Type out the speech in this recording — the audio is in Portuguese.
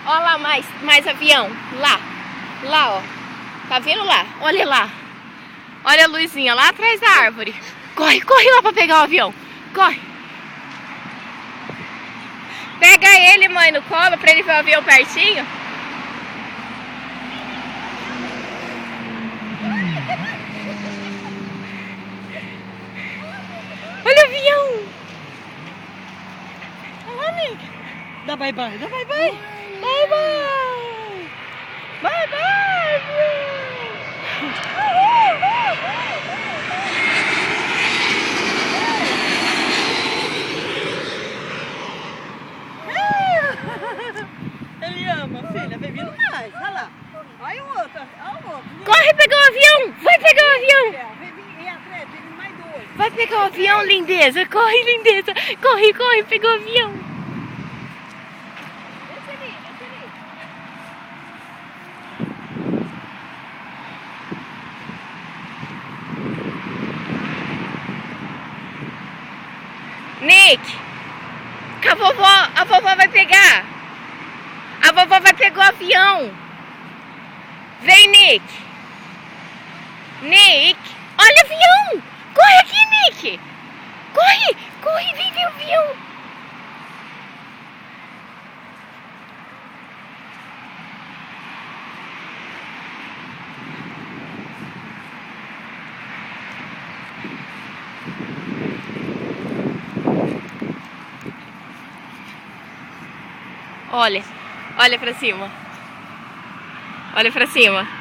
Olha lá mais avião. Lá, ó. Tá vendo lá? Olha lá. Olha a luzinha lá atrás da árvore. Corre, corre lá pra pegar o avião. Corre. Pega ele, mãe, no colo pra ele ver o avião pertinho. Olha o avião. Olha lá, amiga. Dá bye bye, dá bye bye. Bye bye. Bye bye. Ele ama, filha, vem vindo mais. Olha lá. Olha o outro, olha o outro. Corre pegar o avião. Vai pegar o avião. Vem vir atrás, vem vir mais dois. Vai pegar o avião, lindeza. Corre, lindeza. Corre, corre, pegou o avião. Desce ali, desce ali. Nick, que a vovó vai pegar. A vovó vai pegar o avião. Vem, Nick. Nick, olha o avião. Corre aqui, Nick. Corre, corre, vem ver o avião. Olha, olha pra cima. Olha pra cima.